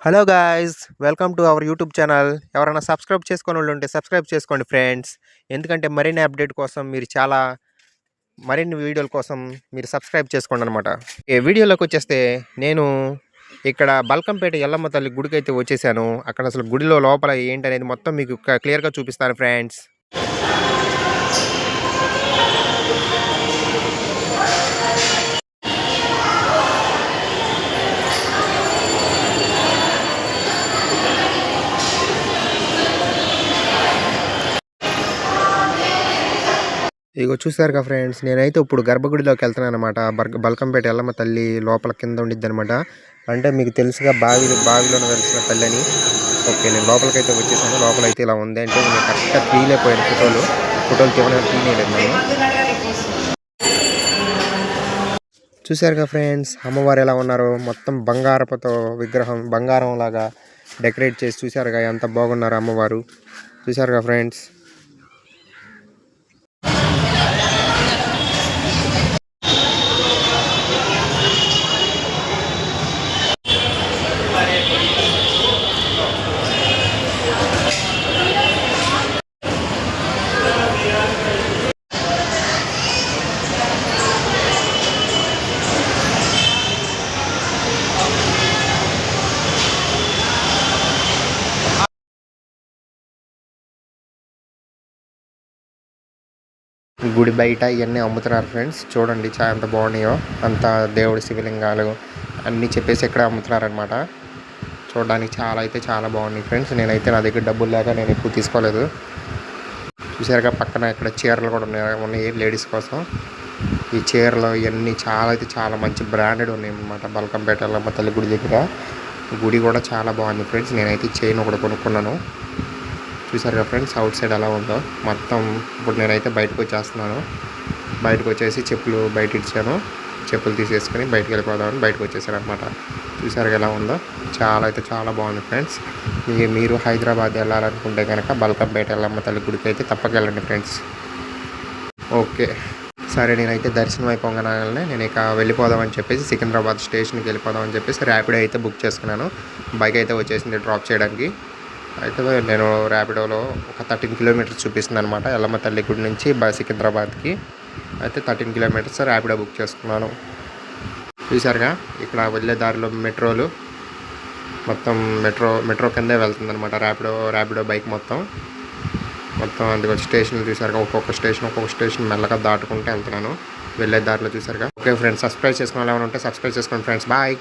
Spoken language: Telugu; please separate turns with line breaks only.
Hello guys, welcome to our YouTube channel. ఎవరైనా సబ్స్క్రైబ్ చేసుకోనోళ్ళు ఉంటే సబ్స్క్రైబ్ చేసుకోండి ఫ్రెండ్స్. ఎందుకంటే మరిన్ని అప్డేట్ కోసం మరిన్ని వీడియోల కోసం మీరు సబ్స్క్రైబ్ చేసుకోండనమాట. ఈ వీడియోలోకొచ్చేస్తే నేను ఇక్కడ బల్కంపేట ఎల్లమ్మ తల్లి గుడికైతే వచ్చేసాను. అక్కడ అసలు గుడిలో లోపల ఏంటనేది మొత్తం మీకు క్లియర్‌గా చూపిస్తాను ఫ్రెండ్స్. ఇగో చూసారుగా ఫ్రెండ్స్, నేనైతే ఇప్పుడు గర్భగుడిలోకెళ్తున్నాననమాట. బల్కంపేట ఎల్లమ్మ తల్లి లోపల కింద ఉండిద్దనమాట. అంటే మీకు తెలుసుగా బావిలోన వెలిసిన తల్లని. ఓకే, నేను లోపలికైతే వచ్చేసాను. లోపలైతే ఇలా ఉంది. అంటే నేను కరెక్ట్‌గా తీయలేకపోయాను ఫోటోలు తీయలేదు నేను. చూసారుగా ఫ్రెండ్స్, అమ్మవారు ఎలా ఉన్నారో మొత్తం బంగారపుతో విగ్రహం, బంగారంలాగా డెకరేట్ చేసి చూసారుగా ఎంత బాగున్నారో అమ్మవారు. చూసారుగా ఫ్రెండ్స్. గుడి బయట ఇవన్నీ అమ్ముతున్నారు ఫ్రెండ్స్. చూడండి ఎంత బాగున్నాయో. అంతా దేవుడి శివలింగాలు అన్నీ చెప్పేసి ఇక్కడ అమ్ముతున్నారనమాట. చూడడానికి చాలా బాగున్నాయి ఫ్రెండ్స్. నేనైతే నా దగ్గర డబ్బులు లేక నేను ఎక్కువ తీసుకోలేదు. చూసారుగా పక్కన ఇక్కడ చీరలు కూడా ఉన్నాయి లేడీస్ కోసం. ఈ చీరలు ఇవన్నీ చాలా మంచి బ్రాండెడ్ ఉన్నాయి అన్నమాట. బల్కంపేట ఎల్లమ్మ తల్లి గుడి దగ్గర. గుడి కూడా చాలా బాగుంది ఫ్రెండ్స్. నేనైతే చైన్ ఒకటి కొనుక్కున్నాను. చూసారుగా ఫ్రెండ్స్ అవుట్ సైడ్ ఎలా ఉందో మొత్తం. ఇప్పుడు నేనైతే బయటకు వచ్చేస్తున్నాను. బయటకు వచ్చేసి చెప్పులు బయట ఇచ్చాను. చెప్పులు తీసేసుకొని బయటకు వెళ్ళిపోదామని బయటకు వచ్చేసాను అనమాట. చూసారుగా ఎలా ఉందో. చాలా బాగుంది ఫ్రెండ్స్. మీరు హైదరాబాద్ వెళ్ళాలనుకుంటే కనుక బల్కంపేట ఎల్లమ్మ తల్లి గుడికి అయితే తప్పక వెళ్ళండి ఫ్రెండ్స్. ఓకే, సరే, నేనైతే దర్శనం అయిపోగానే నేను ఇక వెళ్ళిపోదామని చెప్పేసి సికింద్రాబాద్ స్టేషన్కి వెళ్ళిపోదామని చెప్పేసి ర్యాపిడో అయితే బుక్ చేసుకున్నాను. బైక్ అయితే వచ్చేసింది డ్రాప్ చేయడానికి. అయితే నేను ర్యాపిడోలో ఒక 13 కిలోమీటర్స్ చూపిస్తుంది అనమాట ఎల్లమ్మ తల్లి గుడి నుంచి సికింద్రాబాద్కి. అయితే 13 కిలోమీటర్స్ ర్యాపిడో బుక్ చేసుకున్నాను. చూసారుగా ఇక్కడ వెళ్ళే దారిలో మెట్రోలు మొత్తం మెట్రో కిందే వెళ్తుందనమాట. ర్యాపిడో బైక్ మొత్తం అందులో స్టేషన్లు చూసారుగా. ఒక్కొక్క స్టేషన్ మెల్లగా దాటుకుంటూ వెళ్తున్నాను వెళ్ళే దారిలో. చూసారుగా. ఓకే ఫ్రెండ్స్, సబ్స్క్రైబ్ చేసుకోవాలి ఏమైనా ఉంటే సబ్స్క్రైబ్ చేసుకోండి ఫ్రెండ్స్. బాయ్.